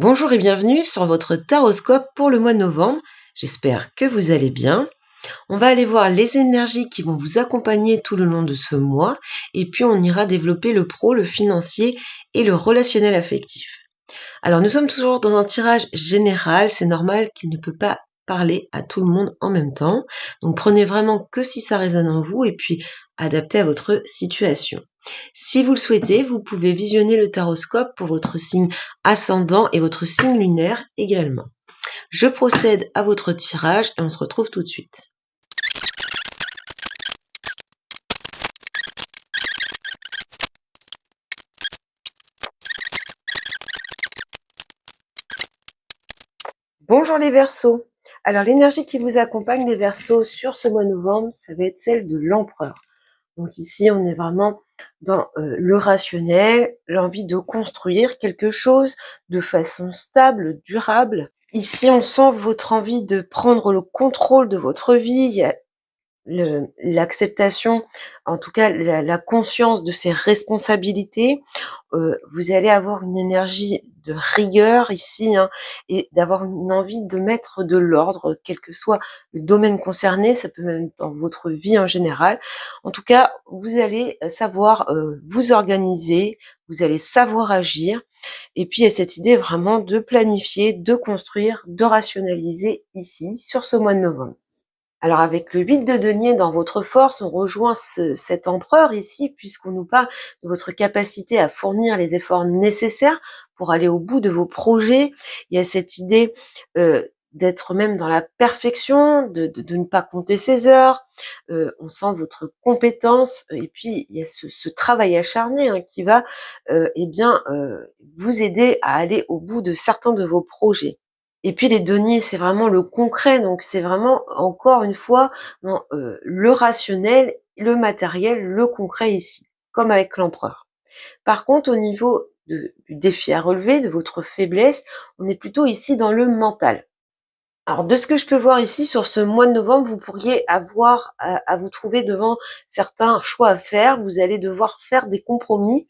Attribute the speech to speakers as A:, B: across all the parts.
A: Bonjour et bienvenue sur votre taroscope pour le mois de novembre. J'espère que vous allez bien. On va aller voir les énergies qui vont vous accompagner tout le long de ce mois et puis on ira développer le pro, le financier et le relationnel affectif. Alors nous sommes toujours dans un tirage général, c'est normal qu'il ne peut pas parler à tout le monde en même temps. Donc prenez vraiment que si ça résonne en vous et puis adaptez à votre situation. Si vous le souhaitez, vous pouvez visionner le taroscope pour votre signe ascendant et votre signe lunaire également. Je procède à votre tirage et on se retrouve tout de suite. Bonjour les Verseaux. Alors l'énergie qui vous accompagne les Verseaux sur ce mois de novembre, ça va être celle de l'Empereur. Donc ici, on est vraiment dans le rationnel, l'envie de construire quelque chose de façon stable, durable. Ici, on sent votre envie de prendre le contrôle de votre vie. Il y a l'acceptation, en tout cas la conscience de ses responsabilités. Vous allez avoir une énergie de rigueur ici, et d'avoir une envie de mettre de l'ordre, quel que soit le domaine concerné, ça peut même être dans votre vie en général. En tout cas, vous allez savoir vous organiser, vous allez savoir agir, et puis il y a cette idée vraiment de planifier, de construire, de rationaliser ici, sur ce mois de novembre. Alors avec le 8 de denier dans votre force, on rejoint cet empereur ici, puisqu'on nous parle de votre capacité à fournir les efforts nécessaires pour aller au bout de vos projets. Il y a cette idée d'être même dans la perfection, de ne pas compter ses heures. On sent votre compétence, et puis il y a ce travail acharné qui va vous aider à aller au bout de certains de vos projets. Et puis les deniers, c'est vraiment le concret, donc c'est vraiment, encore une fois, dans le rationnel, le matériel, le concret ici, comme avec l'empereur. Par contre, au niveau du défi à relever, de votre faiblesse, on est plutôt ici dans le mental. Alors, de ce que je peux voir ici, sur ce mois de novembre, vous pourriez avoir à vous trouver devant certains choix à faire. Vous allez devoir faire des compromis.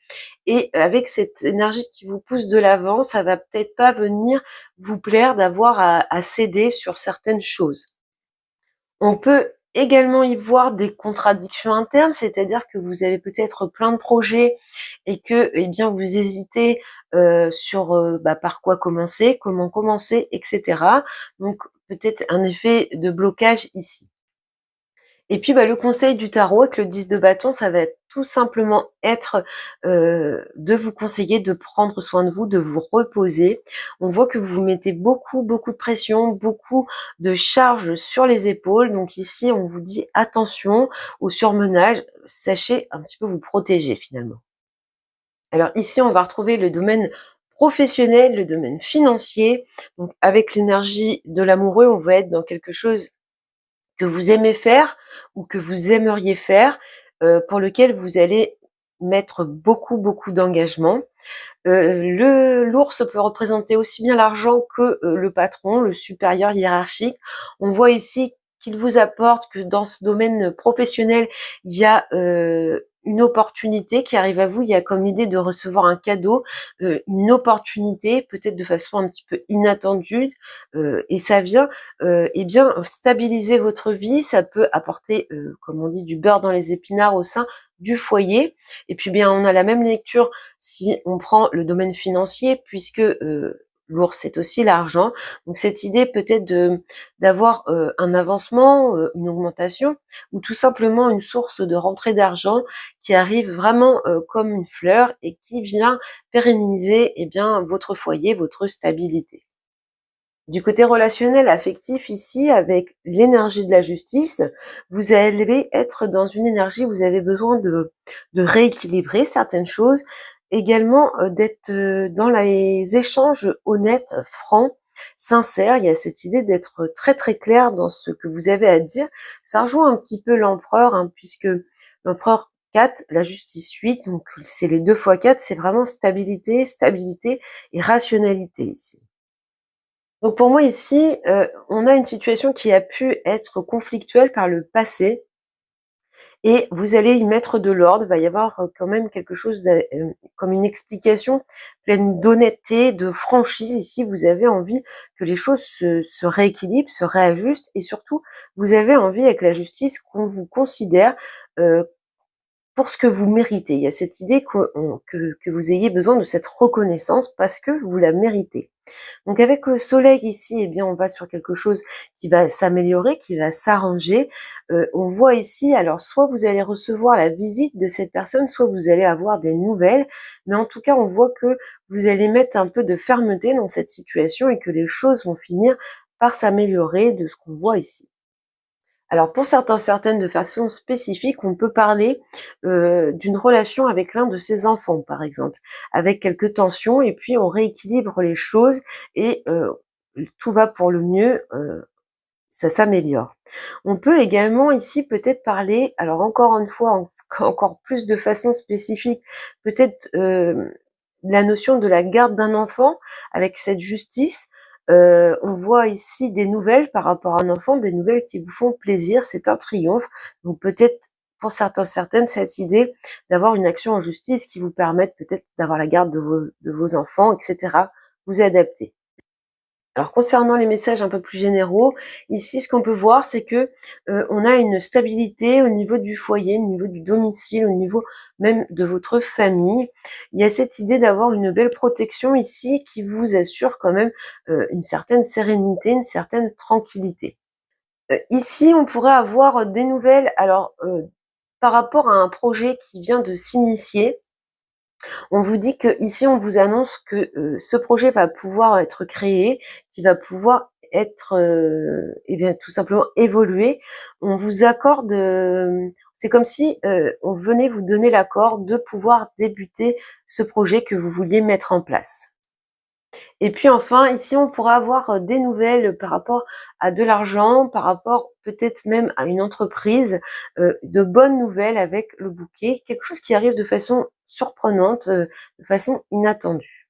A: Et avec cette énergie qui vous pousse de l'avant, ça va peut-être pas venir vous plaire d'avoir à céder sur certaines choses. On peut également y voir des contradictions internes, c'est-à-dire que vous avez peut-être plein de projets et que vous hésitez sur par quoi commencer, comment commencer, etc. Donc peut-être un effet de blocage ici. Et puis le conseil du tarot avec le 10 de bâton, ça va tout simplement être de vous conseiller de prendre soin de vous, de vous reposer. On voit que vous mettez beaucoup de pression, beaucoup de charges sur les épaules. Donc ici, on vous dit attention au surmenage, sachez un petit peu vous protéger finalement. Alors ici, on va retrouver le domaine professionnel, le domaine financier. Donc avec l'énergie de l'amoureux, on va être dans quelque chose que vous aimez faire ou que vous aimeriez faire, pour lequel vous allez mettre beaucoup d'engagement. L'ours peut représenter aussi bien l'argent que le patron, le supérieur hiérarchique. On voit ici qu'il vous apporte que dans ce domaine professionnel, il y a une opportunité qui arrive à vous. Il y a comme idée de recevoir un cadeau, une opportunité, peut-être de façon un petit peu inattendue, et ça vient stabiliser votre vie. Ça peut apporter, comme on dit, du beurre dans les épinards au sein du foyer. Et puis on a la même lecture si on prend le domaine financier, puisque l'ours c'est aussi l'argent. Donc cette idée peut-être d'avoir un avancement, une augmentation, ou tout simplement une source de rentrée d'argent qui arrive vraiment comme une fleur et qui vient pérenniser votre foyer, votre stabilité. Du côté relationnel, affectif, ici, avec l'énergie de la justice, vous allez être dans une énergie où vous avez besoin de rééquilibrer certaines choses, également d'être dans les échanges honnêtes, francs, sincères. Il y a cette idée d'être très clair dans ce que vous avez à dire. Ça rejoint un petit peu l'empereur, puisque l'empereur 4, la justice 8, donc c'est les 2 fois 4, c'est vraiment stabilité et rationalité ici. Donc pour moi ici, on a une situation qui a pu être conflictuelle par le passé, et vous allez y mettre de l'ordre. Il va y avoir quand même quelque chose comme une explication pleine d'honnêteté, de franchise. Ici, vous avez envie que les choses se rééquilibrent, se réajustent, et surtout, vous avez envie avec la justice qu'on vous considère pour ce que vous méritez. Il y a cette idée que vous ayez besoin de cette reconnaissance parce que vous la méritez. Donc avec le soleil ici, eh bien, on va sur quelque chose qui va s'améliorer, qui va s'arranger. On voit ici, alors soit vous allez recevoir la visite de cette personne, soit vous allez avoir des nouvelles, mais en tout cas, on voit que vous allez mettre un peu de fermeté dans cette situation et que les choses vont finir par s'améliorer de ce qu'on voit ici. Alors pour certaines de façon spécifique, on peut parler d'une relation avec l'un de ses enfants, par exemple, avec quelques tensions, et puis on rééquilibre les choses et tout va pour le mieux, ça s'améliore. On peut également ici peut-être parler, alors encore une fois, encore plus de façon spécifique, peut-être la notion de la garde d'un enfant avec cette justice. On voit ici des nouvelles par rapport à un enfant, des nouvelles qui vous font plaisir, c'est un triomphe. Donc peut-être pour certaines, cette idée d'avoir une action en justice qui vous permette peut-être d'avoir la garde de vos enfants, etc. Vous adaptez. Alors concernant les messages un peu plus généraux, ici ce qu'on peut voir, c'est que on a une stabilité au niveau du foyer, au niveau du domicile, au niveau même de votre famille. Il y a cette idée d'avoir une belle protection ici qui vous assure quand même une certaine sérénité, une certaine tranquillité. Ici, on pourrait avoir des nouvelles, alors par rapport à un projet qui vient de s'initier. On vous dit que ici on vous annonce que ce projet va pouvoir être créé, qui va pouvoir être eh bien tout simplement évoluer. On vous accorde, c'est comme si on venait vous donner l'accord de pouvoir débuter ce projet que vous vouliez mettre en place. Et puis enfin, ici, on pourra avoir des nouvelles par rapport à de l'argent, par rapport peut-être même à une entreprise, de bonnes nouvelles avec le bouquet, quelque chose qui arrive de façon surprenante, de façon inattendue.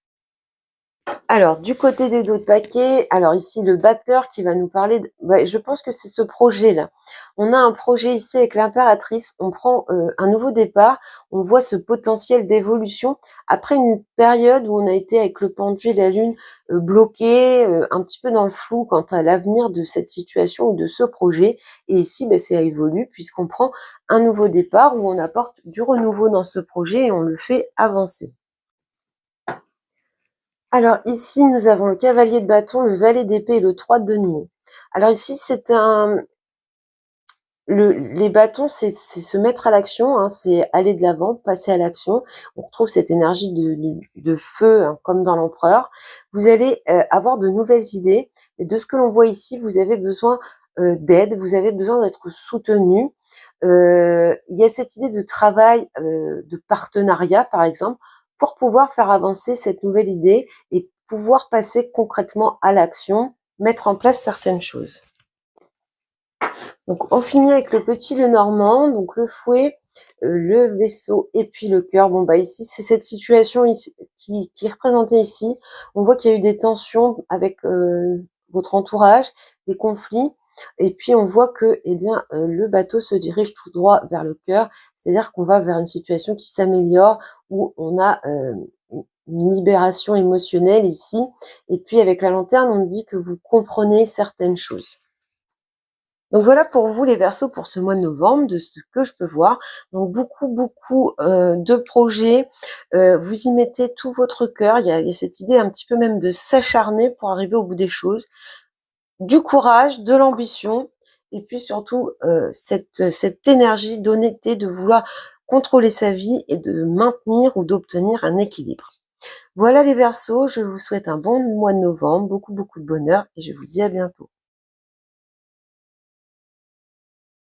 A: Alors, du côté des dos de paquet, alors ici, le battleur qui va nous parler, je pense que c'est ce projet-là. On a un projet ici avec l'impératrice, on prend un nouveau départ, on voit ce potentiel d'évolution après une période où on a été avec le pendu et la lune bloqué, un petit peu dans le flou quant à l'avenir de cette situation ou de ce projet. Et ici, ça évolue puisqu'on prend un nouveau départ où on apporte du renouveau dans ce projet et on le fait avancer. Alors ici, nous avons le cavalier de bâton, le valet d'épée et le 3 de denier. Alors ici, les bâtons, c'est se mettre à l'action, hein, c'est aller de l'avant, passer à l'action. On retrouve cette énergie de feu, hein, comme dans l'empereur. Vous allez avoir de nouvelles idées. Et de ce que l'on voit ici, vous avez besoin d'aide, vous avez besoin d'être soutenu. Il y a cette idée de travail, de partenariat, par exemple, pour pouvoir faire avancer cette nouvelle idée et pouvoir passer concrètement à l'action, mettre en place certaines choses. Donc on finit avec le petit Lenormand, donc le fouet, le vaisseau et puis le cœur. Ici c'est cette situation ici, qui est représentée ici. On voit qu'il y a eu des tensions avec votre entourage, des conflits, et puis on voit que le bateau se dirige tout droit vers le cœur, c'est-à-dire qu'on va vers une situation qui s'améliore, où on a une libération émotionnelle ici, et puis avec la lanterne on dit que vous comprenez certaines choses. Donc voilà pour vous les Verseaux pour ce mois de novembre, de ce que je peux voir. Donc beaucoup de projets, vous y mettez tout votre cœur, il y a cette idée un petit peu même de s'acharner pour arriver au bout des choses, du courage, de l'ambition, et puis surtout cette énergie d'honnêteté, de vouloir contrôler sa vie et de maintenir ou d'obtenir un équilibre. Voilà les Verseaux, je vous souhaite un bon mois de novembre, beaucoup de bonheur, et je vous dis à bientôt.